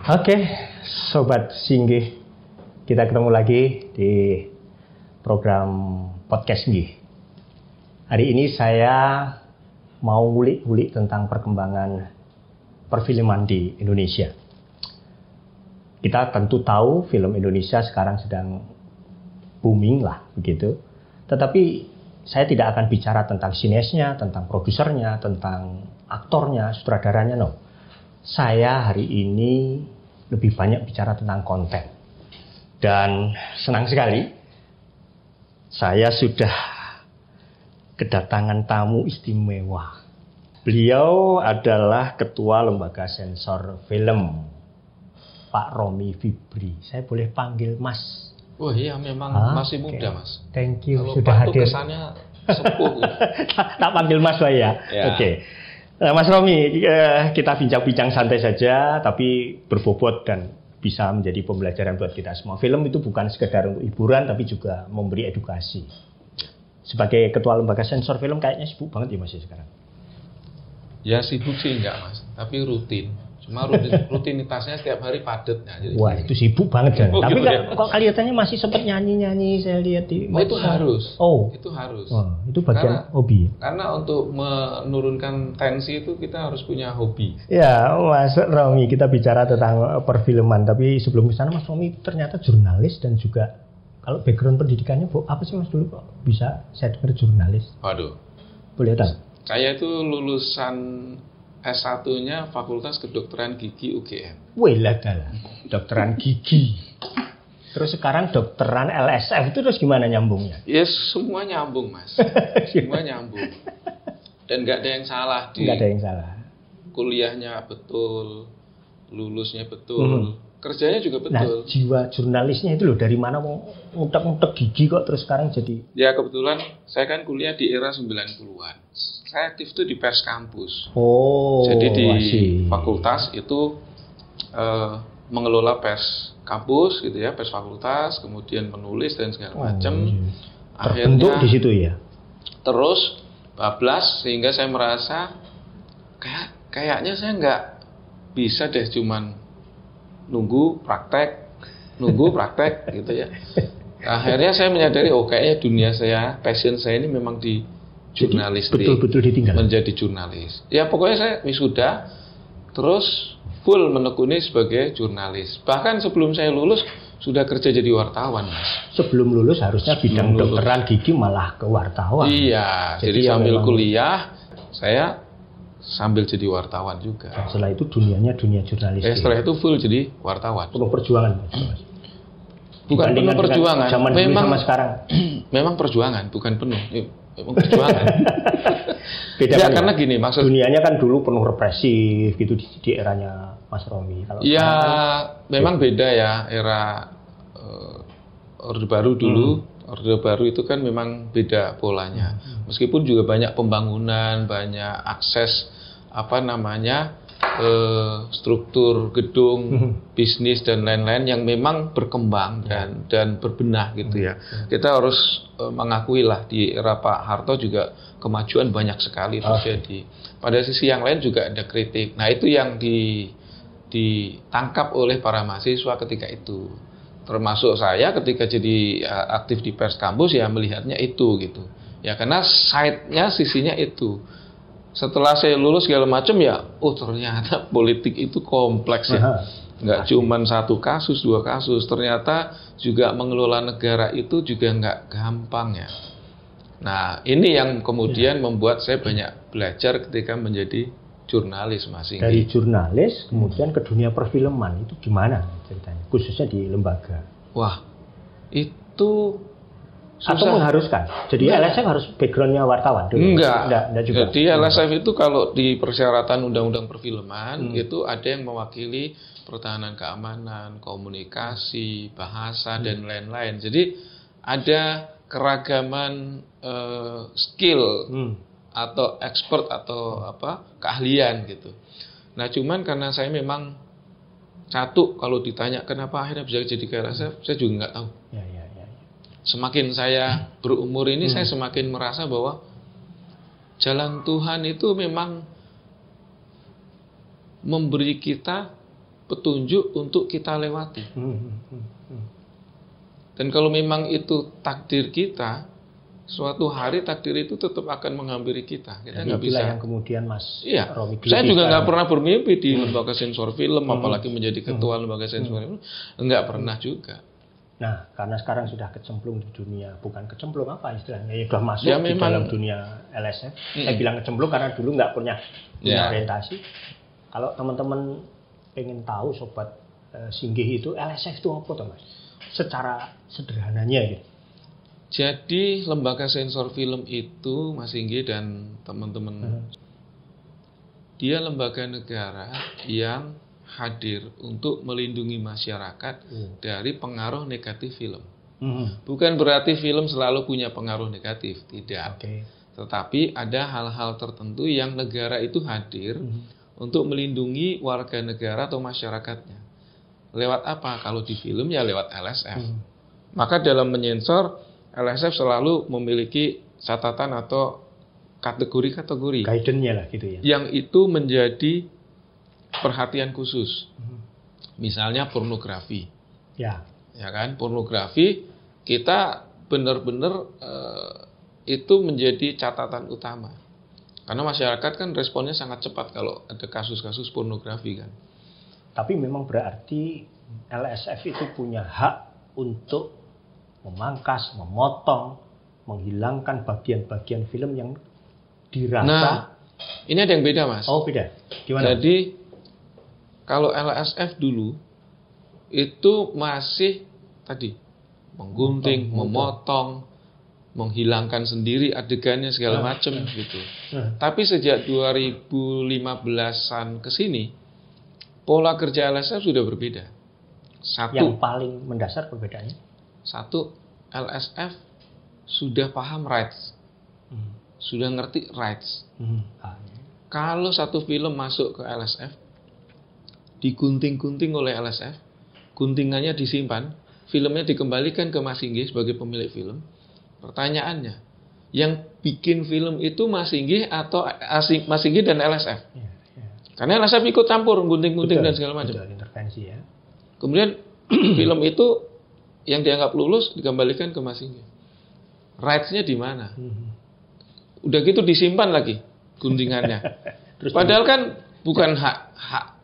Oke, Sobat Singgih, kita ketemu lagi di program podcast Singgih. Hari ini saya mau ngulik-ngulik tentang perkembangan perfilman di Indonesia. Kita tentu tahu film Indonesia sekarang sedang booming lah begitu. Tetapi saya tidak akan bicara tentang sinesnya, tentang produsernya, tentang aktornya, sutradaranya, no. Saya hari ini lebih banyak bicara tentang konten. Dan senang sekali saya sudah kedatangan tamu istimewa. Beliau adalah Ketua Lembaga Sensor Film, Pak Romi Fibri. Saya boleh panggil Mas? Oh iya, memang masih muda, Mas. Thank you. Kalau sudah Pak hadir. Kesannya sepuh. Tak panggil Mas, Pak ya? Oke. Mas Romi, kita bincang-bincang santai saja, tapi berbobot dan bisa menjadi pembelajaran buat kita semua. Film itu bukan sekedar untuk hiburan, tapi juga memberi edukasi. Sebagai Ketua Lembaga Sensor Film, kayaknya sibuk banget ya Mas sekarang? Ya sibuk sih enggak, Mas, tapi rutin. Cuma rutinitasnya setiap hari padat. Nah, jadi wah, itu sibuk banget kan. Tapi ya. kok kelihatannya masih sempat nyanyi-nyanyi, saya lihat di itu harus. Oh, itu harus. Oh, itu bagian hobi. Karena untuk menurunkan tensi itu kita harus punya hobi. Ya, Mas Romi, kita bicara tentang perfilman. Tapi sebelum ke sana, Mas Romi ternyata jurnalis dan juga kalau background pendidikannya apa sih Mas dulu kok bisa saya dengar jurnalis? Waduh. Boleh tahu? Saya itu lulusan S1-nya Fakultas Kedokteran Gigi UGM. Wih lah, dokteran gigi. Terus sekarang dokteran LSF itu terus gimana nyambungnya? Ya semua nyambung, Mas. Semua nyambung. Dan nggak ada yang salah di. Nggak ada yang salah. Kuliahnya betul, lulusnya betul, kerjanya juga betul. Nah, jiwa jurnalisnya itu loh, dari mana mau ngutek-ngutek gigi kok terus sekarang jadi? Ya kebetulan saya kan kuliah di era 90-an. Saya aktif tuh di pers kampus. Oh. Jadi di fakultas itu mengelola pers kampus gitu ya, pers fakultas, kemudian menulis dan segala macam. Terbentuk di situ ya. Terus bablas sehingga saya merasa kayaknya saya nggak bisa deh cuman nunggu praktek gitu ya. Akhirnya saya menyadari kayaknya dunia saya, passion saya ini memang di jurnalis, betul-betul ditinggal menjadi jurnalis. Ya pokoknya saya wisuda terus full menekuni sebagai jurnalis. Bahkan sebelum saya lulus sudah kerja jadi wartawan, Mas. Sebelum lulus harusnya bidang dokteran gigi malah ke wartawan. Iya, jadi sambil kuliah saya sambil jadi wartawan juga. Dan setelah itu dunianya dunia jurnalistik. Setelah itu full jadi wartawan. Penuh perjuangan, Mas. Bukan penuh perjuangan. Memang sama sekarang. Memang perjuangan, bukan penuh. Memang perjuangan. Beda ya, karena gini, maksud dunianya kan dulu penuh represif gitu di eranya Mas Romi. Kalau ya memang beda ya, era Orde Baru dulu. Orde Baru itu kan memang beda polanya. Meskipun juga banyak pembangunan, banyak akses struktur gedung, bisnis dan lain-lain yang memang berkembang dan berbenah gitu ya. Kita harus mengakui lah di era Pak Harto juga kemajuan banyak sekali terjadi. Pada sisi yang lain juga ada kritik. Nah itu yang ditangkap oleh para mahasiswa ketika itu. Termasuk saya ketika jadi aktif di pers kampus ya melihatnya itu gitu. Ya karena side-nya sisinya itu. Setelah saya lulus segala macam ya, ternyata politik itu kompleks ya. Nggak cuma satu kasus, dua kasus. Ternyata juga mengelola negara itu juga nggak gampang ya. Nah, ini yang kemudian membuat saya banyak belajar ketika menjadi jurnalis, Mas Singgi. Dari jurnalis kemudian ke dunia perfilman, itu gimana ceritanya? Khususnya di lembaga. Wah, itu susah. Atau mengharuskan? Jadi LSF harus backgroundnya wartawan dulu? Enggak juga. Jadi LSF itu kalau di persyaratan undang-undang perfilman itu ada yang mewakili pertahanan keamanan, komunikasi, bahasa dan lain-lain. Jadi ada keragaman skill atau expert atau keahlian gitu. Nah cuman karena saya memang kalau ditanya kenapa akhirnya bisa jadi ke LSF, saya juga nggak tahu. Semakin saya berumur ini, saya semakin merasa bahwa jalan Tuhan itu memang memberi kita petunjuk untuk kita lewati. Dan kalau memang itu takdir kita, suatu hari takdir itu tetap akan menghampiri kita. Kita nggak bisa. Yang kemudian Mas Romi saya juga nggak pernah bermimpi di lembaga sensor film, apalagi menjadi ketua lembaga sensor film, nggak pernah juga. Nah, karena sekarang sudah kecemplung di dunia, bukan kecemplung apa istilahnya, ya sudah masuk di dalam dunia LSF. Saya bilang kecemplung karena dulu nggak punya orientasi. Kalau teman-teman pengen tahu sobat Singgih itu LSF itu apa, Mas? Secara sederhananya gitu. Jadi lembaga sensor film itu, Mas Singgih dan teman-teman, dia lembaga negara yang hadir untuk melindungi masyarakat dari pengaruh negatif film. Bukan berarti film selalu punya pengaruh negatif, tidak. Tetapi ada hal-hal tertentu yang negara itu hadir untuk melindungi warga negara atau masyarakatnya. Lewat apa? Kalau di film ya lewat LSF. Maka dalam menyensor, LSF selalu memiliki catatan atau kategori-kategori. Guidance-nya lah gitu ya. Yang itu menjadi perhatian khusus. Misalnya pornografi. Ya kan? Pornografi kita benar-benar itu menjadi catatan utama. Karena masyarakat kan responnya sangat cepat kalau ada kasus-kasus pornografi kan. Tapi memang berarti LSF itu punya hak untuk memangkas, memotong, menghilangkan bagian-bagian film yang dirasa. Nah, ini ada yang beda, Mas. Oh, beda. Gimana? Jadi kalau LSF dulu itu masih tadi menggunting, memotong, menghilangkan sendiri adegannya segala macam gitu. Tapi sejak 2015-an ke sini pola kerja LSF sudah berbeda. Yang paling mendasar perbedaannya? Satu, LSF sudah paham rights. Sudah ngerti rights. Kalau satu film masuk ke LSF, digunting-gunting oleh LSF, guntingannya disimpan, filmnya dikembalikan ke Mas Singgih sebagai pemilik film. Pertanyaannya, yang bikin film itu Mas Singgih atau Mas Singgih dan LSF? Karena LSF ikut campur, gunting-gunting dan segala macam. Intervensi ya. Kemudian film itu yang dianggap lulus dikembalikan ke Mas Singgih. Rights-nya di mana? Udah gitu disimpan lagi guntingannya. Padahal kan bukan hak.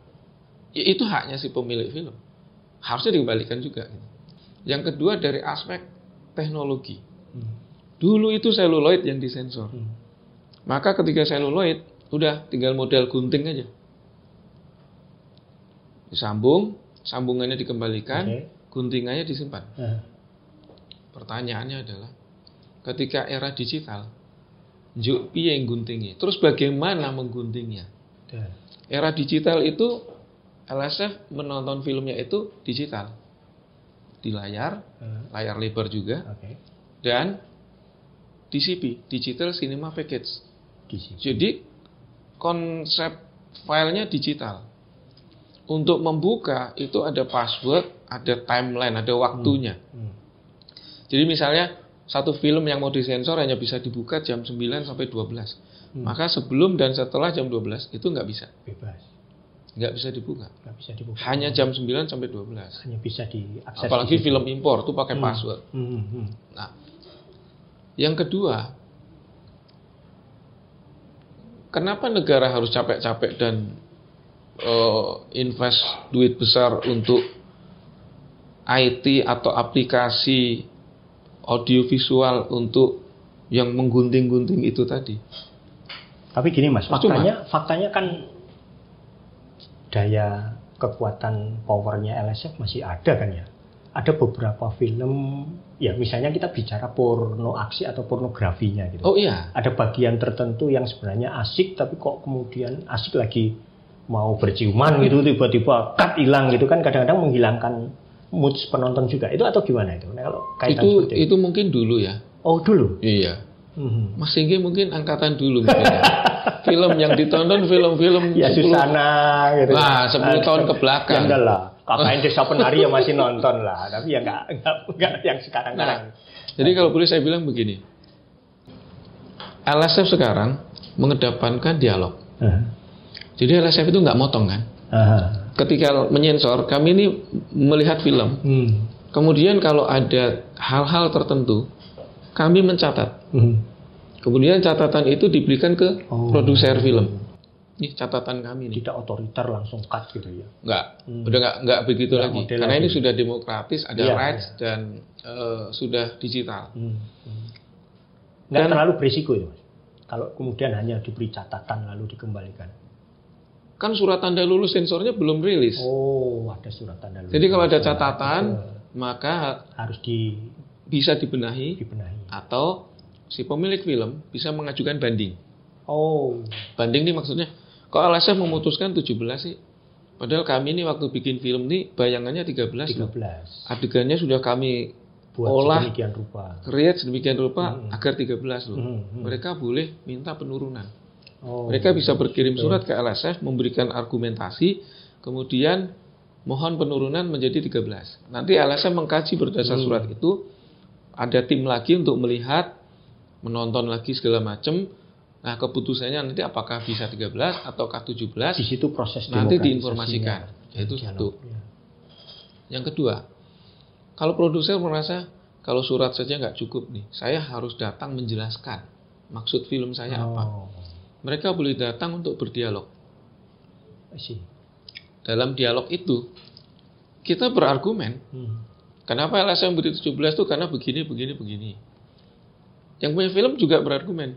Ya, itu haknya si pemilik film. Harusnya dikembalikan juga. Yang kedua dari aspek teknologi. Dulu itu seluloid yang disensor. Maka ketika seluloid, udah tinggal model gunting aja. Disambung, sambungannya dikembalikan, guntingannya disimpan. Pertanyaannya adalah, ketika era digital, njuk piye yang guntingi? Terus bagaimana mengguntingnya? Era digital itu, LSF menonton filmnya itu digital. Di layar lebar juga, dan DCP, Digital Cinema Package. Jadi, konsep filenya digital. Untuk membuka itu ada password, ada timeline, ada waktunya. Jadi misalnya satu film yang mau disensor hanya bisa dibuka jam 9 sampai 12. Maka sebelum dan setelah jam 12 itu nggak bisa. Bebas. Nggak bisa dibuka. Nggak bisa dibuka. Hanya jam 9 sampai 12. Hanya bisa diakses. Apalagi film impor itu pakai password. Nah, yang kedua, kenapa negara harus capek-capek dan invest duit besar untuk IT atau aplikasi audiovisual untuk yang menggunting-gunting itu tadi? Tapi gini Mas, faktanya kan daya kekuatan powernya LSF masih ada kan ya? Ada beberapa film, ya misalnya kita bicara porno aksi atau pornografinya gitu. Oh iya. Ada bagian tertentu yang sebenarnya asik, tapi kok kemudian asik lagi mau berciuman gitu, tiba-tiba cut hilang gitu kan, kadang-kadang menghilangkan mood penonton juga. Itu atau gimana itu? Nah, kalau kaitan itu mungkin dulu ya. Oh dulu? Iya. Mas Singgih mungkin angkatan dulu mungkin ya. Film yang ditonton film-film ya 10, Susana gitu. Nah, 10 tahun ke belakang. Ya lah. KKN Desa Penari ya masih nonton lah, tapi ya enggak yang sekarang. Nah, jadi kalau boleh saya bilang begini. LSF sekarang mengedepankan dialog. Jadi LSF itu nggak motong kan? ketika menyensor, kami ini melihat film. Kemudian kalau ada hal-hal tertentu, kami mencatat. Kemudian catatan itu diberikan ke produser film. Ini catatan kami nih. Tidak otoriter langsung cut gitu ya? Udah nggak begitu lagi. Karena ini sudah demokratis, ada rights dan sudah digital. Nggak terlalu berisiko itu, Mas? Kalau kemudian hanya diberi catatan lalu dikembalikan. Kan surat tanda lulus sensornya belum rilis. Ada surat tanda lulus. Jadi kalau ada catatan, maka harus bisa dibenahi. Atau si pemilik film bisa mengajukan banding. Banding ini maksudnya, kok LSF memutuskan 17 sih? Padahal kami ini waktu bikin film ini bayangannya 13. Adegannya sudah kami buat olah sedemikian rupa. Create sedemikian rupa agar 13 loh. Mereka boleh minta penurunan. Mereka bisa berkirim surat ke LSF memberikan argumentasi, kemudian mohon penurunan menjadi 13. Nanti LSF mengkaji berdasar surat itu, ada tim lagi untuk melihat, menonton lagi segala macam. Nah, keputusannya nanti apakah bisa 13 ataukah 17? Di situ proses nanti diinformasikan. Itu satu. Yang kedua, kalau produser merasa kalau surat saja nggak cukup nih, saya harus datang menjelaskan maksud film saya apa. Mereka boleh datang untuk berdialog. Dalam dialog itu, kita berargumen. Kenapa LSM beri 17 itu karena begini. Yang punya film juga berargumen.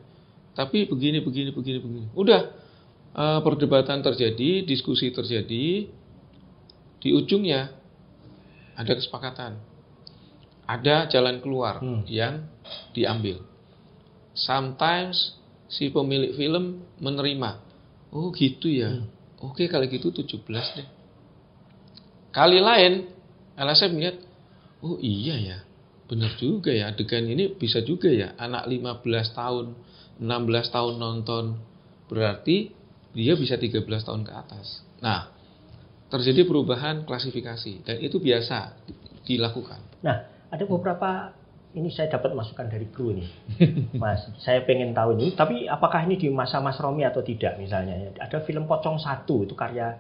Tapi begini. Udah, perdebatan terjadi, diskusi terjadi. Di ujungnya, ada kesepakatan. Ada jalan keluar yang diambil. Sometimes si pemilik film menerima. Oh gitu ya. Oke kalau gitu 17 deh. Kali lain LSM melihat, oh iya ya. Benar juga ya, adegan ini bisa juga ya. Anak 15 tahun, 16 tahun nonton. Berarti dia bisa 13 tahun ke atas. Nah, terjadi perubahan klasifikasi. Dan itu biasa dilakukan. Nah, ada beberapa, ini saya dapat masukan dari kru nih. Mas, saya pengen tahu ini. Tapi apakah ini di masa Mas Romi atau tidak misalnya. Ada film Pocong 1, itu karya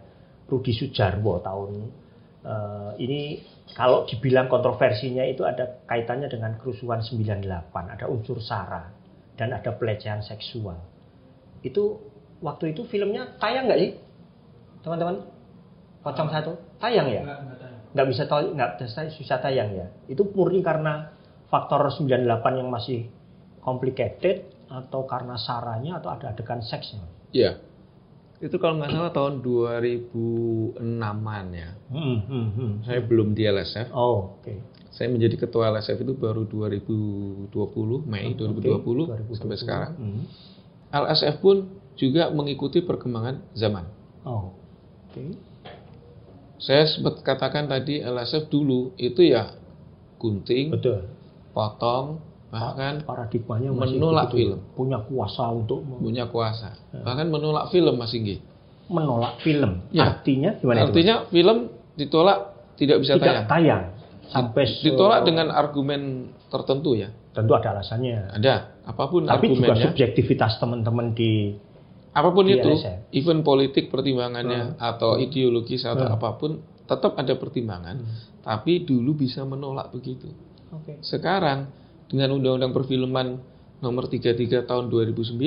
Rudi Sudjarwo tahun ini. Kalau dibilang kontroversinya itu ada kaitannya dengan kerusuhan 98, ada unsur SARA dan ada pelecehan seksual. Itu waktu itu filmnya tayang nggak sih, teman-teman? Pocong 1 tayang ya? Nggak bisa tayang ya. Itu murni karena faktor 98 yang masih complicated atau karena SARA-nya atau ada adegan seksnya? Iya. Itu kalau nggak salah tahun 2006-an ya. Saya belum di LSF. Oke. Saya menjadi ketua LSF itu baru 2020, Mei 2020 sampai sekarang. LSF pun juga mengikuti perkembangan zaman. Saya sempat katakan tadi LSF dulu itu ya gunting, potong, bahkan paradigmanya menolak film. Punya kuasa untuk bahkan menolak film, Mas Inggi. Menolak film. Ya. Artinya gimana? Artinya film ditolak, tidak bisa tayang. Sampai ditolak dengan argumen tertentu ya. Tentu ada alasannya. Ada, apapun tapi argumennya. Tapi juga subjektivitas teman-teman di apapun di itu, LSF. even politik pertimbangannya atau ideologis atau apapun, tetap ada pertimbangan. Tapi dulu bisa menolak begitu. Sekarang dengan Undang-Undang Perfilman Nomor 33 Tahun 2009,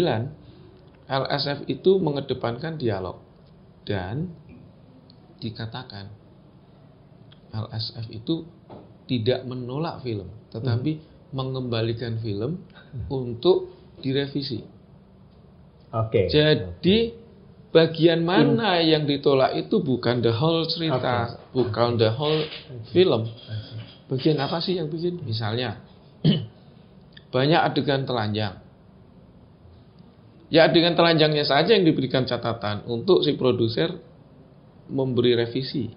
LSF itu mengedepankan dialog dan dikatakan LSF itu tidak menolak film, tetapi mengembalikan film untuk direvisi. Jadi bagian mana yang ditolak itu bukan the whole cerita, bukan the whole film. Bagian apa sih yang bikin? Misalnya banyak adegan telanjang. Ya adegan telanjangnya saja yang diberikan catatan untuk si produser memberi revisi.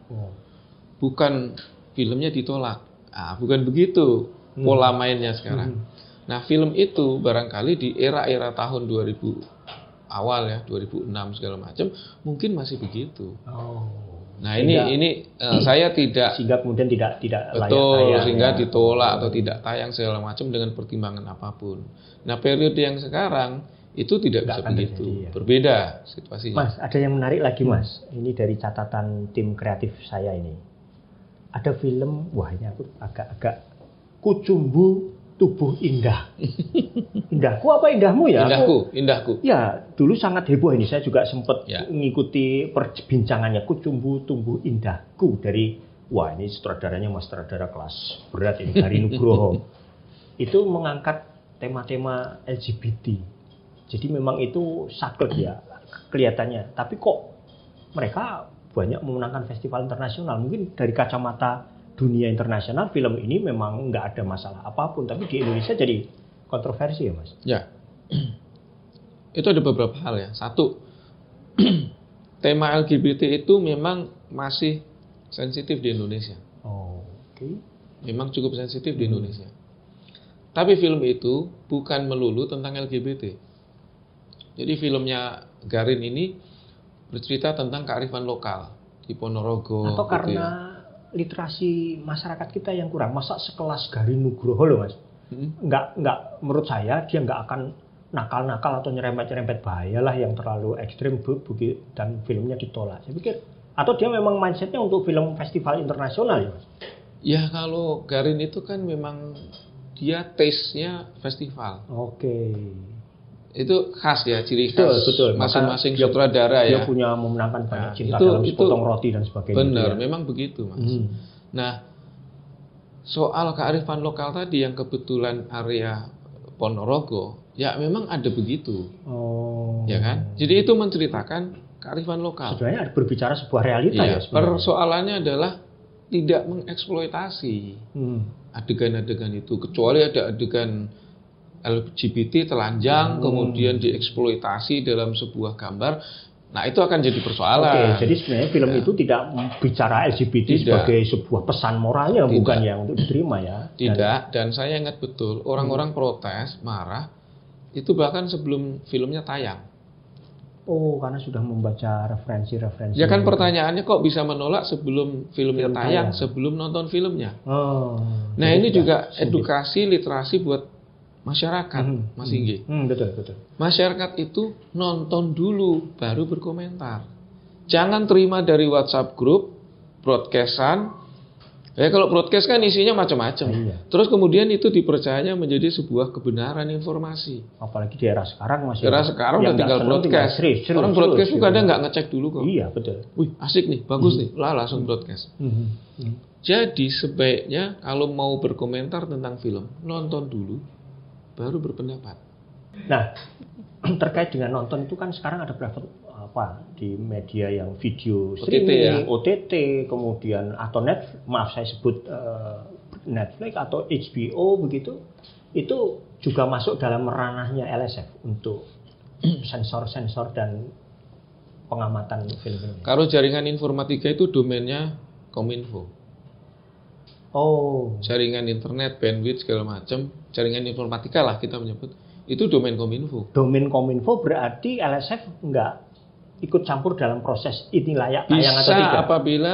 Bukan filmnya ditolak. Bukan begitu pola mainnya sekarang. Nah, film itu barangkali di era-era tahun 2000 awal ya, 2006 segala macam, mungkin masih begitu. Nah, ini saya tidak, sehingga kemudian tidak layak tayang, sehingga ya. Ditolak atau tidak tayang segala macam dengan pertimbangan apapun. Nah, periode yang sekarang itu tidak Nggak bisa akan begitu. terjadi, ya. Berbeda situasinya. Mas, ada yang menarik lagi Mas. Ini dari catatan tim kreatif saya ini. Ada film, wah ini aku agak Kucumbu Tubuh Indah. Indahku apa indahmu ya? Indahku. Ya, dulu sangat heboh ini. Saya juga sempat Ya. mengikuti perbincangannya Kucumbu Tubuh Indahku dari, wah ini sutradaranya Mas sutradara kelas berat ini, Hari Nugroho. Itu mengangkat tema-tema LGBT. Jadi memang itu saklek ya kelihatannya. Tapi kok mereka banyak memenangkan festival internasional. Mungkin dari kacamata dunia internasional film ini memang nggak ada masalah apapun. Tapi di Indonesia jadi kontroversi ya Mas. Ya. Itu ada beberapa hal ya. Satu, tema LGBT itu memang masih sensitif di Indonesia. Oh, oke. Memang cukup sensitif di Indonesia. Tapi film itu bukan melulu tentang LGBT. Jadi filmnya Garin ini bercerita tentang kearifan lokal di Ponorogo. Atau gitu karena ya. literasi masyarakat kita yang kurang. Masa sekelas Garin Nugroho loh Mas. Nggak, menurut saya dia nggak akan nakal-nakal atau nyerempet-nyerempet bahaya lah yang terlalu ekstrim dan filmnya ditolak. Saya pikir, atau dia memang mindsetnya untuk film festival internasional ya Mas? Ya kalau Garin itu kan memang dia taste-nya festival. Oke. Itu khas ya, ciri khas Betul. masing-masing Maka sutradara dia ya. punya memenangkan banyak cinta itu- dalam itu sepotong roti dan sebagainya. Benar, gitu ya. memang begitu Mas. Hmm. Nah, soal kearifan lokal tadi yang kebetulan area Ponorogo, ya memang ada begitu, Oh. ya kan? Jadi itu menceritakan kearifan lokal. Sebenarnya berbicara sebuah realita ya Iya, sebenarnya. persoalannya adalah tidak mengeksploitasi adegan-adegan itu, kecuali ada adegan LGBT telanjang kemudian dieksploitasi dalam sebuah gambar. Nah, itu akan jadi persoalan. Oke, jadi sebenarnya film itu tidak bicara LGBT Tidak. sebagai sebuah pesan moralnya, Tidak. bukan yang untuk diterima ya. Tidak, dan saya ingat betul orang-orang protes, marah itu bahkan sebelum filmnya tayang. Oh, karena sudah membaca referensi-referensi. Ya kan pertanyaannya kok bisa menolak sebelum filmnya Film tayang, tayang. sebelum nonton filmnya. Oh. Nah, jadi ini tidak juga sulit. edukasi, literasi buat masyarakat, Mas Inggi. Betul. Masyarakat itu nonton dulu, baru berkomentar. Jangan terima dari WhatsApp grup, broadcast-an. Ya kalau broadcast kan isinya macam-macam. Iya. Terus kemudian itu dipercaya menjadi sebuah kebenaran informasi. Apalagi di era sekarang masih. Era sekarang yang udah tinggal nggak seneng broadcast. serius, Orang broadcast serius, tuh kadang gitu. nggak ngecek dulu kok. Iya, betul. Wih, asik nih, bagus nih. Lah langsung broadcast. Jadi sebaiknya kalau mau berkomentar tentang film, nonton dulu, baru berpendapat. Nah, terkait dengan nonton itu kan sekarang ada platform di media yang video streaming, OTT, kemudian atau maaf saya sebut Netflix atau HBO begitu, itu juga masuk dalam ranahnya LSF untuk sensor-sensor dan pengamatan film-film. Kalau jaringan informatika itu domainnya Kominfo. Oh, Jaringan internet, bandwidth segala macam, jaringan informatika lah kita menyebut, itu domain Kominfo. domain Kominfo berarti LSF nggak ikut campur dalam proses ini layak tayang atau tidak? Bisa apabila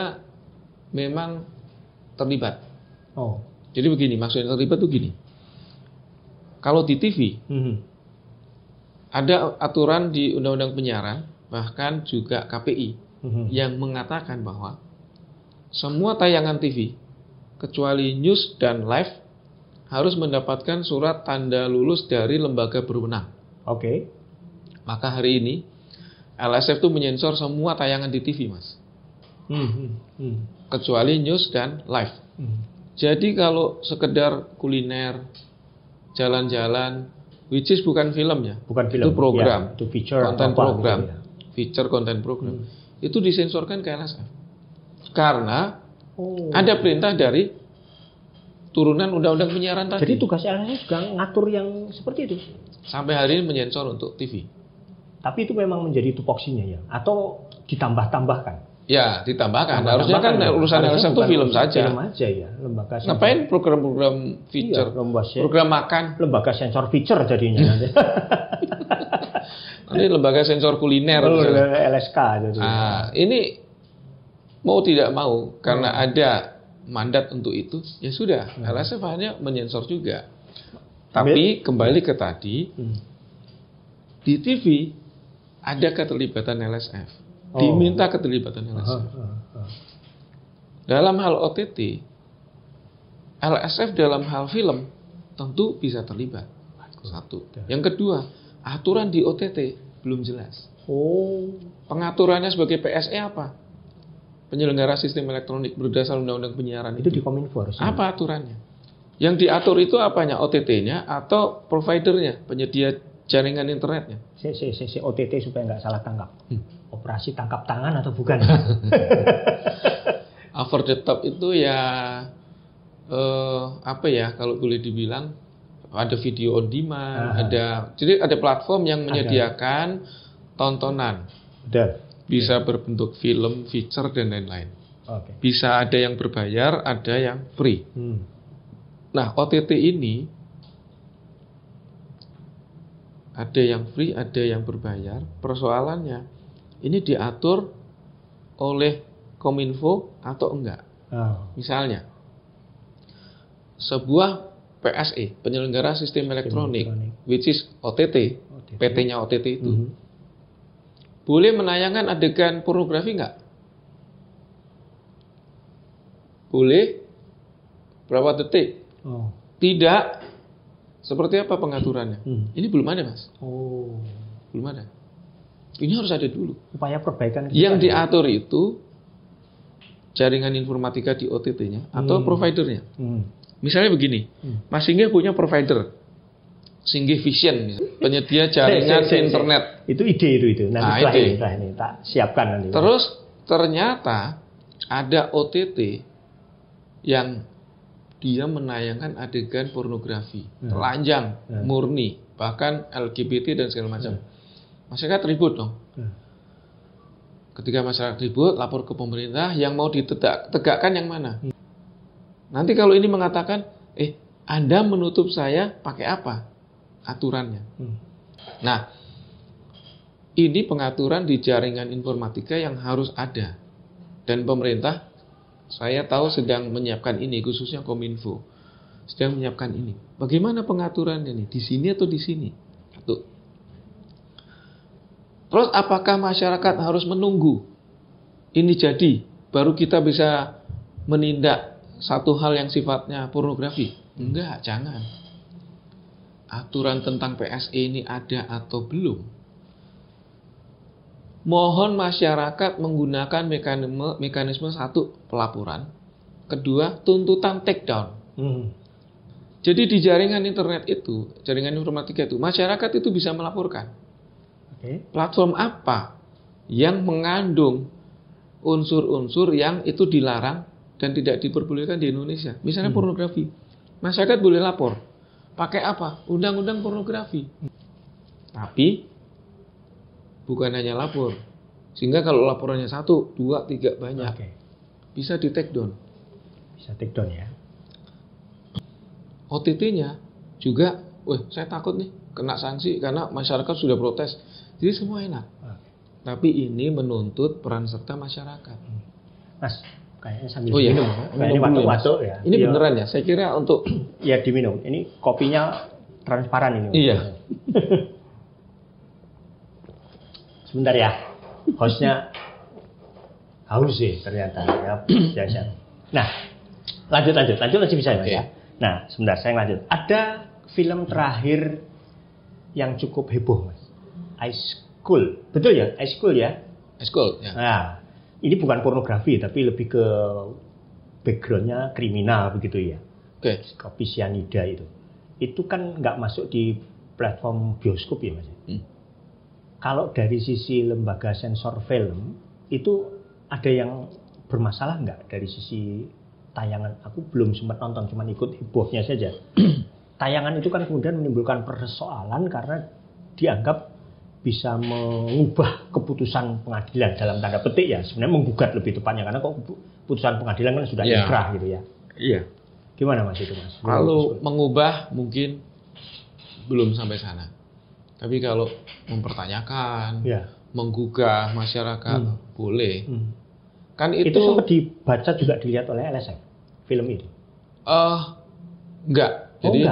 memang terlibat. Oh. Jadi begini, maksudnya terlibat tuh gini. Kalau di TV, ada aturan di Undang-Undang Penyiaran, bahkan juga KPI, yang mengatakan bahwa semua tayangan TV, kecuali news dan live, harus mendapatkan surat tanda lulus dari lembaga berwenang. Oke. Maka hari ini, LSF itu menyensor semua tayangan di TV, Mas. Kecuali news dan live. Jadi kalau sekedar kuliner, jalan-jalan, which is bukan film ya, Bukan film. itu program, Ya, itu feature konten apa, program, gitu ya. feature konten program, itu disensorkan ke LSF. Karena ada perintah dari turunan Undang-Undang Penyiaran tadi. Jadi tugas LSF juga ngatur yang seperti itu. Sampai hari ini menyensor untuk TV. Tapi itu memang menjadi tupoksinya ya, atau ditambah-tambahkan. Ya, ditambahkan. Harusnya kan urusan LSF itu film saja. Film aja ya, lembaga sensor. Ngapain program-program feature, program makan? Lembaga sensor feature jadinya nanti. Nanti lembaga sensor kuliner. LSK jadi. Nah, ini mau tidak mau karena ada mandat untuk itu, ya sudah. LSF hanya menyensor juga. Tapi kembali ke tadi, Di TV ada keterlibatan LSF. Diminta keterlibatan LSF. Dalam hal OTT, LSF dalam hal film tentu bisa terlibat. Satu. Yang kedua, aturan di OTT belum jelas. Pengaturannya sebagai PSE apa? Penyelenggara sistem elektronik berdasar undang-undang penyiaran itu di Kominfo. Apa aturannya? Yang diatur itu apanya? OTT-nya atau providernya, penyedia jaringan internetnya? OTT supaya nggak salah tangkap. Operasi tangkap tangan atau bukan? Over the top itu ya apa ya? Kalau boleh dibilang ada video on demand, jadi ada platform yang menyediakan tontonan. Bisa berbentuk film, feature dan lain-lain. Bisa ada yang berbayar, ada yang free. Nah, OTT ini ada yang free, ada yang berbayar. Persoalannya ini diatur oleh Kominfo atau enggak? Misalnya, sebuah PSE, penyelenggara sistem elektronik, which is OTT. PT-nya OTT itu, boleh menayangkan adegan pornografi enggak? Boleh. Berapa detik? Tidak. Seperti apa pengaturannya? Ini belum ada, Mas. Belum ada. Ini harus ada dulu. Upaya perbaikan. Yang diatur itu jaringan informatika di OTT-nya atau providernya. Misalnya begini, Mas Singgih punya provider, Singgih Vision, penyedia jaringan internet. Itu ide itu. Nanti ini tak siapkan nanti. Terus ternyata ada OTT yang dia menayangkan adegan pornografi, telanjang, murni, bahkan LGBT dan segala macam. Masyarakat ribut dong. Ketika masyarakat ribut, lapor ke pemerintah, yang mau ditegakkan yang mana? Nanti kalau ini mengatakan, Anda menutup saya pakai apa? Aturannya. Nah, ini pengaturan di jaringan informatika yang harus ada. Dan pemerintah, saya tahu sedang menyiapkan ini, khususnya Kominfo. Sedang menyiapkan ini. Bagaimana pengaturannya ini? Di sini atau di sini? Satu. Terus apakah masyarakat harus menunggu ini jadi, baru kita bisa menindak satu hal yang sifatnya pornografi? Enggak, jangan. Aturan tentang PSE ini ada atau belum? Mohon masyarakat menggunakan mekanisme satu, pelaporan. Kedua, tuntutan take down. Jadi di jaringan internet itu, jaringan informatika itu, masyarakat itu bisa melaporkan. Platform apa yang mengandung unsur-unsur yang itu dilarang dan tidak diperbolehkan di Indonesia? Misalnya pornografi. Masyarakat boleh lapor. Pakai apa? Undang-undang pornografi. Tapi bukan hanya lapor. Sehingga kalau laporannya 1, 2, 3 banyak. Bisa di take down. Bisa take down ya. OTT-nya juga, saya takut nih kena sanksi karena masyarakat sudah protes. Jadi semua enak. Tapi ini menuntut peran serta masyarakat. Mas, kayaknya sambil minum. Ini watuk-watuk ya. Ini beneran ya? Saya kira untuk ya diminum. Ini kopinya transparan ini. Iya. Sebentar ya. Hostnya haus sih ternyata ya. Biasa. Nah, lanjut masih bisa ya, Mas ya. Nah, sebentar saya lanjut. Ada film terakhir yang cukup heboh, Mas. Ice School, betul ya? Ice School ya? Ice School, ya. Nah, ini bukan pornografi, tapi lebih ke backgroundnya kriminal begitu ya. Kopi sianida itu. Itu kan nggak masuk di platform bioskop ya, Mas. Kalau dari sisi lembaga sensor film, itu ada yang bermasalah nggak dari sisi tayangan? Aku belum sempat nonton, cuma ikut hebohnya saja. Tayangan itu kan kemudian menimbulkan persoalan karena dianggap bisa mengubah keputusan pengadilan dalam tanda petik ya, sebenarnya menggugat lebih tepatnya karena kok putusan pengadilan kan sudah inkrah gitu ya. Iya. Gimana Mas itu, Mas? Kalau mengubah mungkin belum sampai sana. Tapi kalau mempertanyakan, menggugah masyarakat boleh. Kan itu sempat dibaca juga dilihat oleh LSM film itu. Enggak. Jadi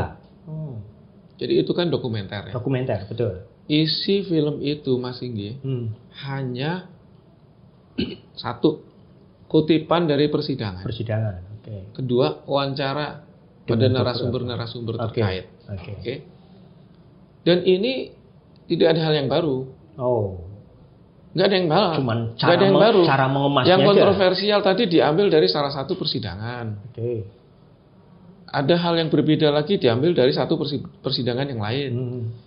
Jadi itu kan dokumenter ya. Dokumenter, betul. Isi film itu Mas Singgi hanya satu, kutipan dari persidangan. Oke. Kedua, wawancara pada narasumber-narasumber terkait. Oke. Dan ini tidak ada hal yang baru. Oh. Nggak ada yang baru. Cuman nggak ada yang baru. Cara mengemasnya yang aja. kontroversial tadi diambil dari salah satu persidangan. Oke. Ada hal yang berbeda lagi diambil dari satu persidangan yang lain.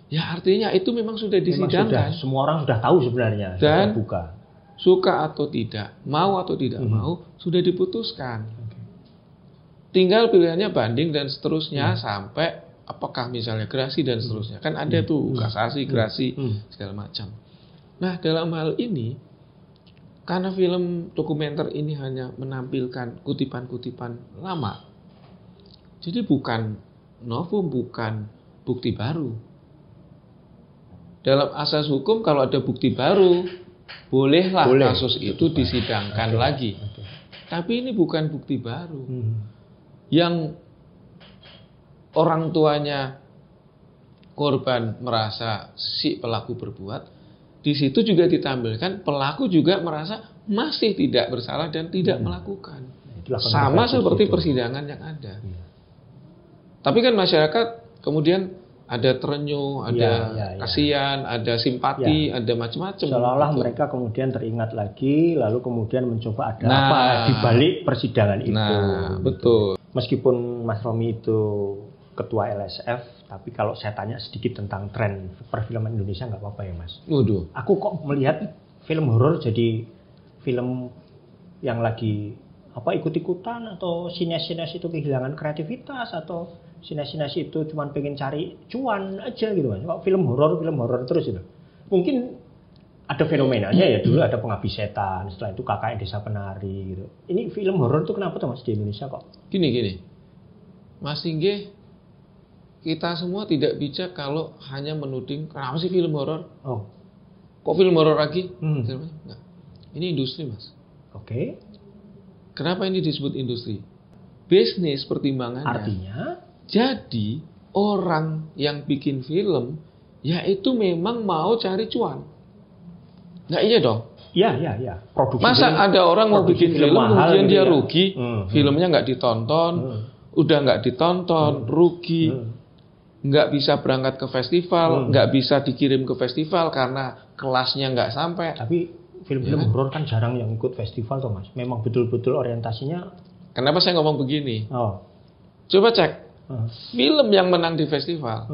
Ya artinya itu memang sudah disidangkan. Semua orang sudah tahu sebenarnya. Dan buka. Suka atau tidak, mau atau tidak mau, sudah diputuskan. Tinggal pilihannya banding dan seterusnya sampai apakah misalnya gerasi dan seterusnya. Kan ada tuh kasasi, gerasi, segala macam. Nah dalam hal ini, karena film dokumenter ini hanya menampilkan kutipan-kutipan lama, jadi bukan novum, bukan bukti baru. Dalam asas hukum kalau ada bukti baru, bolehlah kasus itu disidangkan lagi. Tapi ini bukan bukti baru. Yang orang tuanya korban merasa si pelaku berbuat, di situ juga ditampilkan pelaku juga merasa masih tidak bersalah dan tidak melakukan. Sama seperti persidangan yang ada. Tapi kan masyarakat kemudian ada terenyuh, ada kasihan, ada simpati, ada macam-macam. Seolah-olah mereka kemudian teringat lagi, lalu kemudian mencoba ada apa di balik persidangan itu. Nah, betul. Meskipun Mas Romi itu ketua LSF, tapi kalau saya tanya sedikit tentang tren perfilman Indonesia nggak apa-apa ya Mas? Waduh. Aku kok melihat film horor jadi film yang lagi ikut-ikutan, atau sinias-sinias itu kehilangan kreativitas, atau sinias-sinias itu cuma pengen cari cuan aja gitu Mas. Kok film horor terus itu. Mungkin ada fenomenanya ya, dulu ada Pengabdi Setan, setelah itu KKN Desa Penari gitu. Ini film horor itu kenapa tuh Mas di Indonesia kok? Gini. Mas Singgi, kita semua tidak bijak kalau hanya menuding kenapa sih film horor? Oh. Kok film horor lagi? Nah, ini industri Mas. Oke. Kenapa ini disebut industri? Bisnis pertimbangannya. Artinya? Jadi orang yang bikin film, yaitu memang mau cari cuan. Nggak iya dong? Iya. Produksi masa film, ada orang mau bikin film kemudian dia rugi, filmnya nggak ditonton, udah nggak ditonton, rugi, nggak bisa berangkat ke festival, nggak bisa dikirim ke festival karena kelasnya nggak sampai. Tapi film-film horor kan jarang yang ikut festival toh Mas. Memang betul-betul orientasinya. Kenapa saya ngomong begini? Oh. Coba cek film yang menang di festival,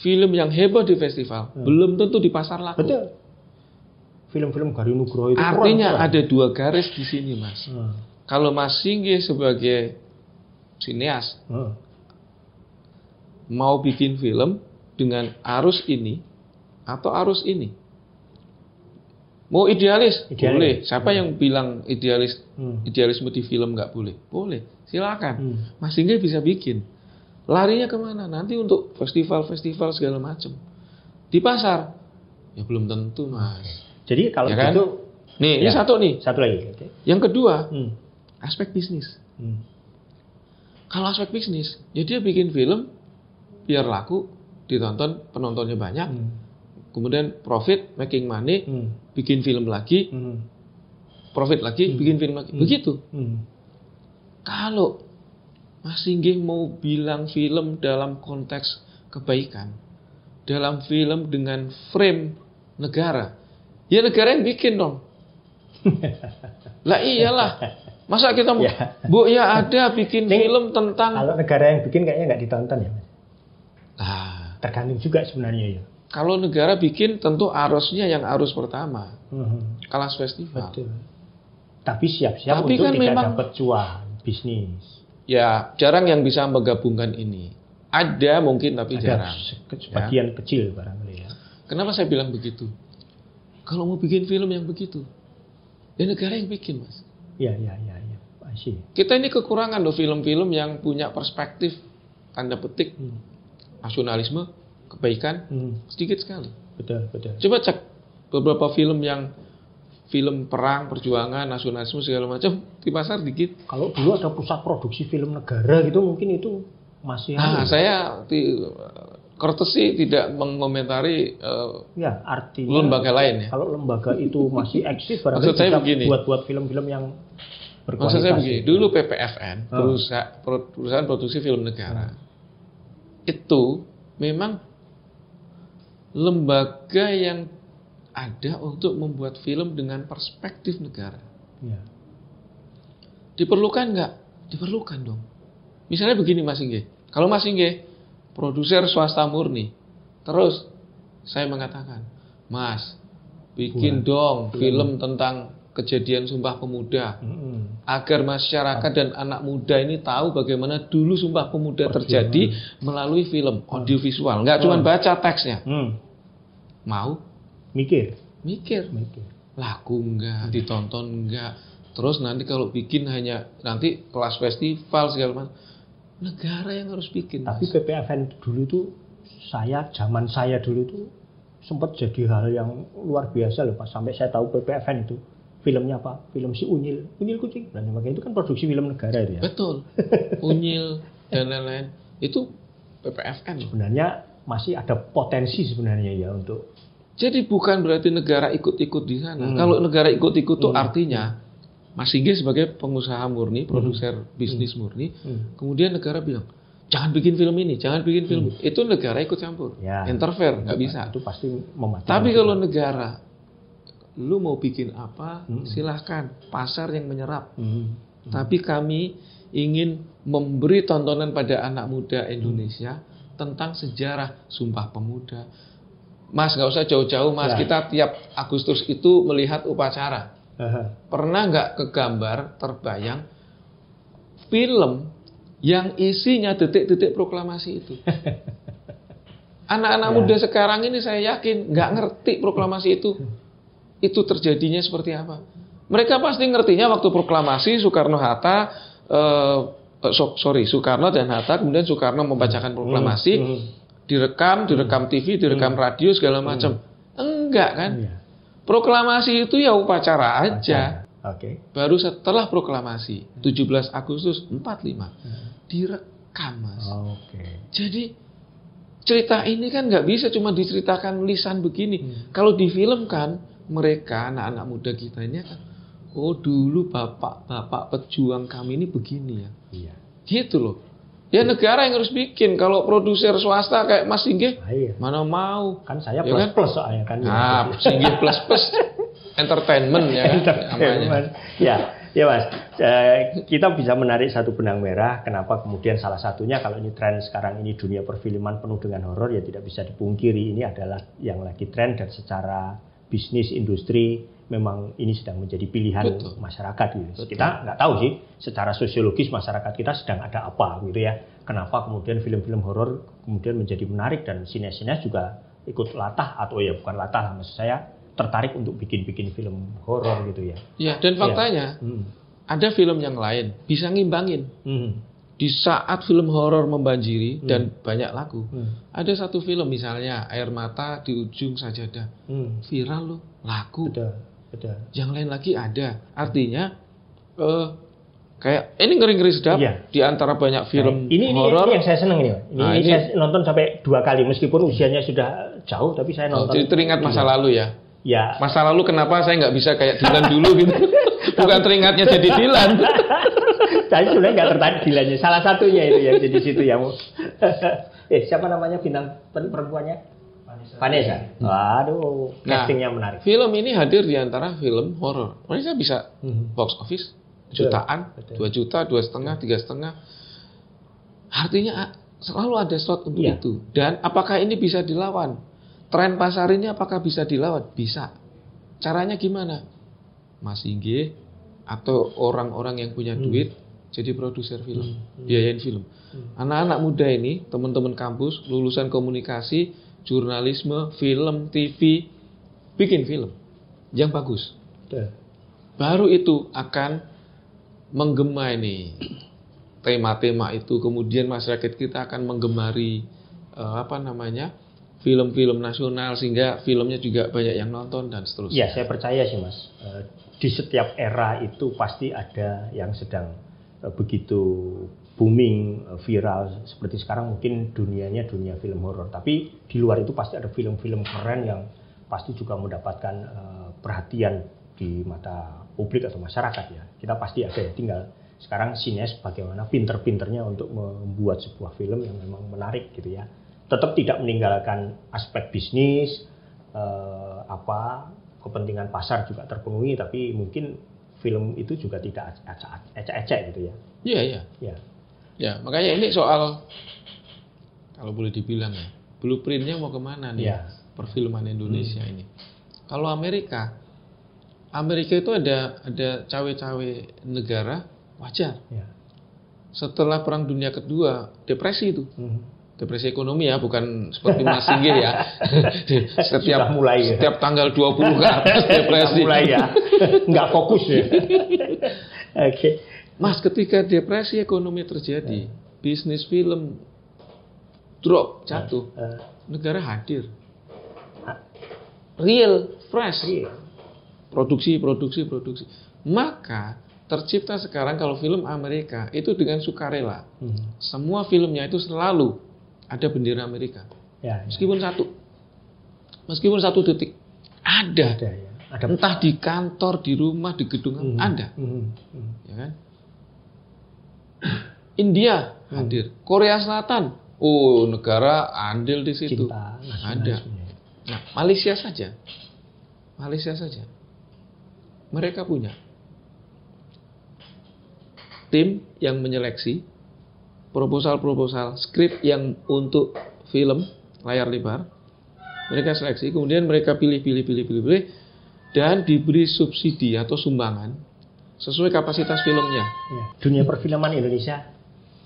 film yang heboh di festival, belum tentu di pasar laku. Betul. Film-film Garuda Nugroho itu artinya ada dua garis di sini Mas. Kalau Mas Singgi sebagai sineas mau bikin film dengan arus ini atau arus ini, mau idealis. Boleh. Siapa yang bilang idealisme di film nggak boleh? Boleh, silakan. Mas Singgi bisa bikin. Larinya kemana? Nanti untuk festival-festival segala macam. Di pasar, ya belum tentu Mas. Jadi kalau ya kan? gitu, ini satu nih. Satu lagi. Okay. Yang kedua, aspek bisnis. Kalau aspek bisnis, ya dia bikin film biar laku, ditonton penontonnya banyak, kemudian profit, making money, bikin film lagi, profit lagi, bikin film lagi, begitu. Kalau Mas Singgi mau bilang film dalam konteks kebaikan, dalam film dengan frame negara, ya negara yang bikin dong. Lah iyalah. Masa kita mau ada bikin film tentang. Kalau negara yang bikin kayaknya nggak ditonton ya Mas. Tergantung juga sebenarnya ya. Kalau negara bikin tentu arusnya yang arus pertama. Kelas festival. Betul. Tapi siap-siap untuk kan tidak memang, dapat cuan bisnis. Ya jarang yang bisa menggabungkan ini. Ada mungkin tapi jarang. Sebagian kecil barangkali ya. Kenapa saya bilang begitu? Kalau mau bikin film yang begitu, ya negara yang bikin Mas. Iya. Kita ini kekurangan loh film-film yang punya perspektif tanda petik nasionalisme, kebaikan, sedikit sekali. Betul. Coba cek beberapa film yang film perang, perjuangan, nasionalisme segala macam di pasar dikit. Kalau dulu ada pusat produksi film negara gitu mungkin itu masih. Saya courtesy tidak mengomentari ya, artinya lembaga lain ya. Kalau lembaga itu masih eksis, Maksud saya begini, buat film-film yang berkualitas. Maksud saya begini, dulu PPFN, perusahaan produksi film negara, itu memang lembaga yang ada untuk membuat film dengan perspektif negara. Ya. Diperlukan nggak? Diperlukan dong. Misalnya begini Mas Inge, kalau Mas Inge produser swasta murni, terus saya mengatakan, Mas, bikin dong film tentang kejadian Sumpah Pemuda, agar masyarakat dan anak muda ini tahu bagaimana dulu Sumpah Pemuda terjadi melalui film, audiovisual, nggak cuma baca teksnya. Mau? Mikir. Laku nggak, ditonton nggak. Terus nanti kalau bikin hanya nanti kelas festival segala macam. Negara yang harus bikin. Tapi PPFN dulu itu zaman saya dulu itu sempat jadi hal yang luar biasa loh Pak. Sampai saya tahu PPFN itu filmnya apa? Film si Unyil Kucing. Dan makanya itu kan produksi film negara itu ya. Betul. Unyil dan lain-lain itu PPFN. Sebenarnya masih ada potensi sebenarnya ya untuk. Jadi bukan berarti negara ikut-ikut di sana. Kalau negara ikut-ikut itu artinya Mas Inge sebagai pengusaha murni, produser bisnis murni, kemudian negara bilang, jangan bikin film ini, jangan bikin film ini. Itu negara ikut campur, interfere, nggak bisa. Itu pasti mematikan. Tapi kalau negara, lu mau bikin apa, silahkan, pasar yang menyerap. Tapi kami ingin memberi tontonan pada anak muda Indonesia tentang sejarah Sumpah Pemuda. Mas, nggak usah jauh-jauh, Mas. Kita tiap Agustus itu melihat upacara. Pernah nggak kegambar, terbayang film yang isinya detik-detik proklamasi itu? Anak-anak muda sekarang ini saya yakin nggak ngerti proklamasi itu terjadinya seperti apa. Mereka pasti ngertinya waktu proklamasi Soekarno dan Hatta, kemudian Soekarno membacakan proklamasi, direkam TV, direkam radio segala macam. Enggak kan? Proklamasi itu ya upacara aja. Baru setelah proklamasi 17 Agustus 45 direkam, Mas. Jadi cerita ini kan nggak bisa cuma diceritakan lisan begini. Kalau difilmkan, mereka anak-anak muda kita ini akan, oh dulu bapak-bapak pejuang kami ini begini ya. Gitu loh. Ya negara yang harus bikin. Kalau produser swasta kayak Mas Singgih, mana mau? Kan saya plus soalnya kan. Singgih plus entertainment ya kan. Ya Mas. Kita bisa menarik satu benang merah. Kenapa kemudian salah satunya kalau ini tren sekarang ini dunia perfilman penuh dengan horor, ya tidak bisa dipungkiri ini adalah yang lagi tren dan secara bisnis industri memang ini sedang menjadi pilihan masyarakat gitu. Kita nggak tahu sih secara sosiologis masyarakat kita sedang ada apa gitu ya. Kenapa kemudian film-film horor kemudian menjadi menarik dan sinias-sinias juga ikut latah atau ya bukan latah, maksud saya tertarik untuk bikin film horor gitu ya. Ya, dan faktanya ada film yang lain bisa ngimbangin. Di saat film horor membanjiri dan banyak lagu, ada satu film misalnya Air Mata di Ujung Sajadah, viral loh, laku. Yang lain lagi ada. Artinya kayak ini ngeri-ngeri sedap di antara banyak film horor. Ini yang saya seneng ini. Ini saya nonton sampai 2 kali meskipun usianya sudah jauh, tapi saya nonton. Jadi teringat masa lalu ya. Ya. Masa lalu kenapa saya nggak bisa kayak Dilan dulu gitu? Bukan teringatnya jadi Dilan. Saya sebenarnya nggak tertarik Dilannya. Salah satunya itu yang jadi situ yang. Siapa namanya bintang perempuannya? Vanessa. Waduh, castingnya menarik. Film ini hadir di antara film horor. Mereka bisa box office jutaan, 2 juta, 2,5, 3,5. Artinya selalu ada slot untuk itu. Dan apakah ini bisa dilawan? Tren pasar ini apakah bisa dilawan? Bisa. Caranya gimana? Mas Inggih atau orang-orang yang punya duit jadi produser film, biayain film. Anak-anak muda ini, teman-teman kampus, lulusan komunikasi, jurnalisme, film, TV, bikin film yang bagus. Baru itu akan menggema ini tema-tema itu. Kemudian masyarakat kita akan menggemari film-film nasional sehingga filmnya juga banyak yang nonton dan seterusnya. Ya, saya percaya sih Mas. Di setiap era itu pasti ada yang sedang begitu booming, viral seperti sekarang, mungkin dunianya dunia film horor. Tapi di luar itu pasti ada film-film keren yang pasti juga mendapatkan perhatian di mata publik atau masyarakat ya. Kita pasti ada ya, tinggal sekarang sineas bagaimana pinter-pinternya untuk membuat sebuah film yang memang menarik gitu ya. Tetap tidak meninggalkan aspek bisnis, kepentingan pasar juga terpenuhi, tapi mungkin film itu juga tidak ecek-ecek gitu ya. Iya. Ya, makanya ini soal, kalau boleh dibilang ya, blueprintnya mau kemana nih perfilman Indonesia ini. Kalau Amerika itu ada cawe-cawe negara wajar. Ya. Setelah Perang Dunia Kedua, depresi itu. Depresi ekonomi ya, bukan seperti Mas Singgih ya. Setiap tanggal 20 ke atas depresi. Mulai ya. Nggak fokus ya. Oke. Mas, ketika depresi ekonomi terjadi, bisnis film drop, jatuh, negara hadir. Real, fresh. Produksi. Maka tercipta sekarang kalau film Amerika itu dengan sukarela. Semua filmnya itu selalu ada bendera Amerika. Meskipun satu detik ada. Entah di kantor, di rumah, di gedung ada. Ya kan? India hadir, Korea Selatan, negara andil di situ. Cinta, ada. Nah, Malaysia saja, mereka punya tim yang menyeleksi proposal, skrip yang untuk film layar lebar. Mereka seleksi, kemudian mereka pilih, dan diberi subsidi atau sumbangan sesuai kapasitas filmnya. Dunia perfilman Indonesia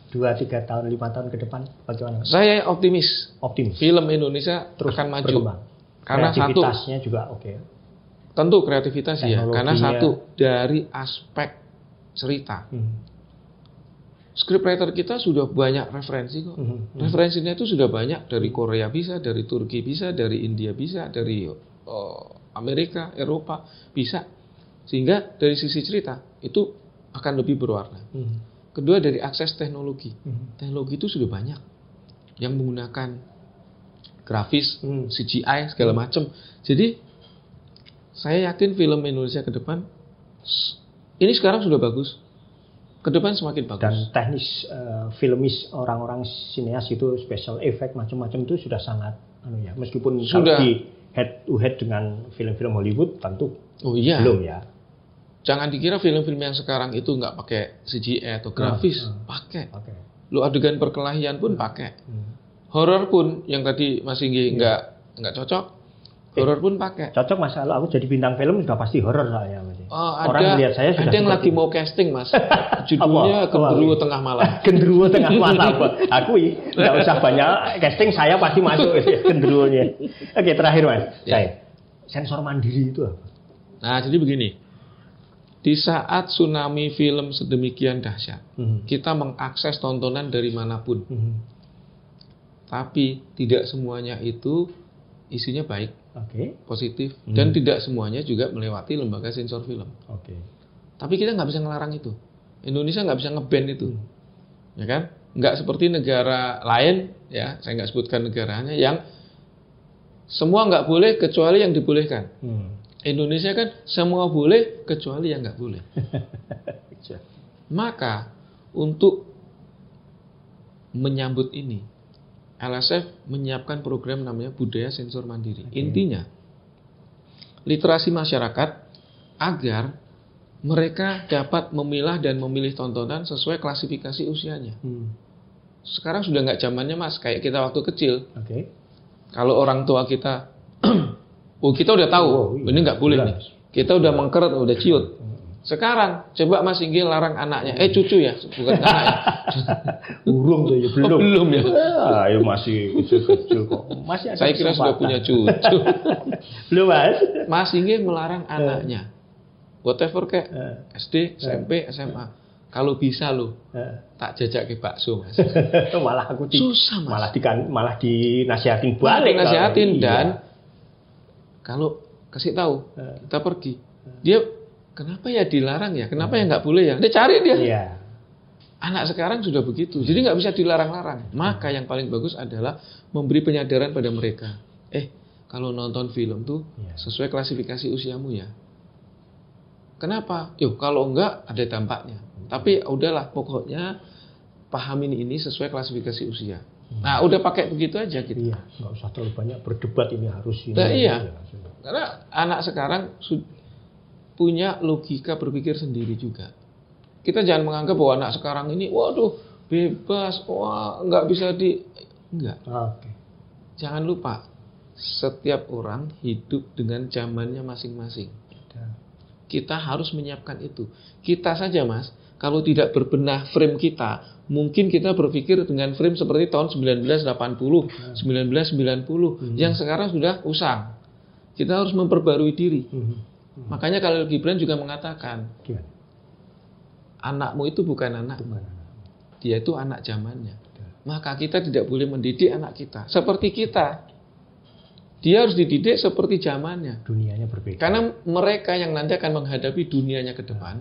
2-3 tahun, 5 tahun ke depan bagaimana? Saya optimis. Film Indonesia terus akan maju. Berkembang. Karena kreativitasnya juga oke. Tentu kreativitas ya. Karena satu dari aspek cerita. Scriptwriter kita sudah banyak referensi kok. Referensinya itu sudah banyak, dari Korea bisa, dari Turki bisa, dari India bisa, dari Amerika, Eropa bisa. Sehingga dari sisi cerita itu akan lebih berwarna. Kedua dari akses teknologi. Teknologi itu sudah banyak yang menggunakan grafis, CGI segala macam. Jadi saya yakin film Indonesia ke depan ini sekarang sudah bagus. Ke depan semakin bagus. Dan teknis filmis orang-orang sineas itu special effect macam-macam itu sudah sangat meskipun sudah di head to head dengan film-film Hollywood tentu belum ya. Jangan dikira film-film yang sekarang itu nggak pakai CGI atau grafis, pakai. Lu adegan perkelahian pun pakai. Horor pun yang tadi Mas Singgi nggak cocok, horor pun pakai. Cocok Mas, kalau aku jadi bintang film sudah pasti horor soalnya Mas. Orang melihat saya sudah. Ada yang lagi mau casting Mas, judulnya Genderuwo Tengah Malam. Genderuwo Tengah Malam. Aku nggak usah banyak casting, saya pasti masuk genderuwonya. Oke, terakhir Mas, saya sensor mandiri itu apa? Nah, jadi begini. Di saat tsunami film sedemikian dahsyat, kita mengakses tontonan dari manapun. Tapi tidak semuanya itu isinya baik, positif, dan tidak semuanya juga melewati lembaga sensor film. Tapi kita nggak bisa ngelarang itu. Indonesia nggak bisa nge-ban itu, ya kan? Nggak seperti negara lain, ya, saya nggak sebutkan negaranya, yang semua nggak boleh kecuali yang dibolehkan. Indonesia kan semua boleh kecuali yang nggak boleh. Maka untuk menyambut ini, LSF menyiapkan program namanya Budaya Sensor Mandiri. Intinya literasi masyarakat agar mereka dapat memilah dan memilih tontonan sesuai klasifikasi usianya. Sekarang sudah nggak zamannya Mas, kayak kita waktu kecil. Kalau orang tua kita kita udah tahu, ini nggak boleh nih. Kita udah mengkeret, udah ciut. Sekarang, coba Mas Inggil larang anaknya. Cucu ya, bukan anaknya. Burung tuh ya, belum. Belum ya. Ayo masih kecil kok. Masih ada. Saya kira sudah punya cucu. Belum Mas. Mas Inggil melarang anaknya. Whatever kayak SD, SMP, SMA. Kalau bisa lo, tak jajak ke bakso Mas. Malah aku susah Mas. Malah dinasihatin balik. Dinasihatin dan kalau kasih tahu, kita pergi. Dia kenapa ya dilarang ya? Kenapa ya nggak boleh ya? Dia cari dia. Anak sekarang sudah begitu, jadi nggak bisa dilarang-larang. Maka yang paling bagus adalah memberi penyadaran pada mereka. Kalau nonton film tuh sesuai klasifikasi usiamu ya. Kenapa? Kalau enggak ada dampaknya. Tapi udahlah, pokoknya pahamin ini sesuai klasifikasi usia. Nah, udah pakai begitu aja gitu. Iya, nggak usah terlalu banyak berdebat ini harus ini. Nah, iya. Karena anak sekarang punya logika berpikir sendiri juga. Kita jangan menganggap bahwa anak sekarang ini, waduh, bebas, wah, nggak bisa enggak. Oke. Jangan lupa, setiap orang hidup dengan zamannya masing-masing. Kita harus menyiapkan itu. Kita saja, Mas, kalau tidak berbenah frame kita, mungkin kita berpikir dengan frame seperti tahun 1980, 1990, yang sekarang sudah usang. Kita harus memperbarui diri. Makanya kalau Gibran juga mengatakan, anakmu itu bukan anak, dia itu anak zamannya. Maka kita tidak boleh mendidik anak kita seperti kita. Dia harus dididik seperti zamannya. Dunianya berbeda. Karena mereka yang nanti akan menghadapi dunianya ke depan,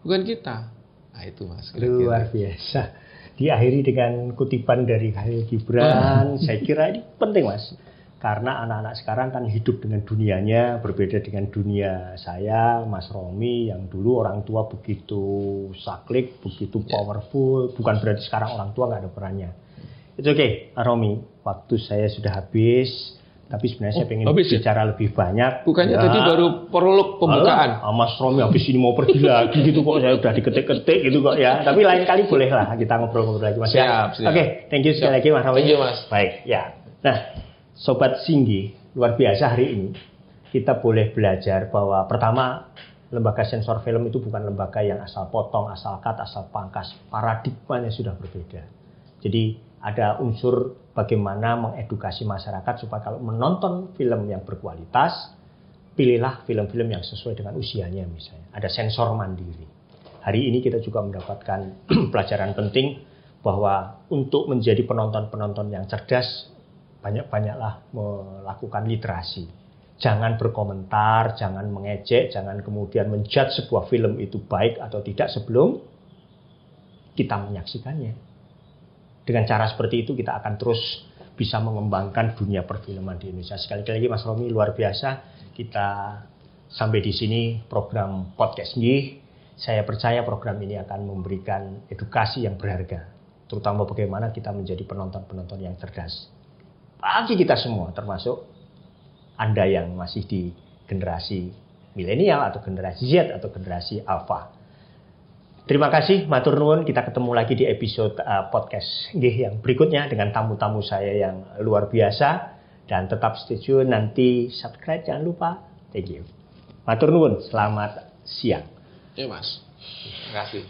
bukan kita. Nah itu, Mas. Luar biasa. Diakhiri dengan kutipan dari Khalil Gibran. Saya kira ini penting, Mas. Karena anak-anak sekarang kan hidup dengan dunianya, berbeda dengan dunia saya, Mas Romi, yang dulu orang tua begitu saklik, begitu powerful. Bukan berarti sekarang orang tua nggak ada perannya. Itu oke, Mas Romi. Waktu saya sudah habis, tapi sebenarnya saya pengen bicara lebih banyak. Bukannya tadi baru prolog pembukaan? Mas Romi habis ini mau pergi lagi gitu kok, saya udah diketik-ketik gitu kok ya. Tapi lain kali boleh lah kita ngobrol-ngobrol lagi, Mas. Siap. Oke, thank you sekali lagi, Mas Romi. Thank you, Mas. Baik, ya. Nah, Sobat Singgi, luar biasa hari ini kita boleh belajar bahwa pertama, lembaga sensor film itu bukan lembaga yang asal potong, asal cut, asal pangkas. Paradigmanya sudah berbeda. Jadi ada unsur bagaimana mengedukasi masyarakat supaya kalau menonton film yang berkualitas, pilihlah film-film yang sesuai dengan usianya misalnya. Ada sensor mandiri. Hari ini kita juga mendapatkan pelajaran penting bahwa untuk menjadi penonton-penonton yang cerdas, banyak-banyaklah melakukan literasi. Jangan berkomentar, jangan mengejek, jangan kemudian menjudge sebuah film itu baik atau tidak sebelum kita menyaksikannya. Dengan cara seperti itu kita akan terus bisa mengembangkan dunia perfilman di Indonesia. Sekali lagi Mas Romi, luar biasa. Kita sampai di sini program Podcast Nggih. Saya percaya program ini akan memberikan edukasi yang berharga, terutama bagaimana kita menjadi penonton-penonton yang cerdas. Bagi kita semua, termasuk Anda yang masih di generasi milenial atau generasi Z atau generasi Alpha. Terima kasih, matur nuwun. Kita ketemu lagi di episode podcast nggih yang berikutnya dengan tamu-tamu saya yang luar biasa. Dan tetap stay tune, nanti subscribe jangan lupa. Thank you. Matur nuwun, selamat siang. Ya, Mas. Terima kasih.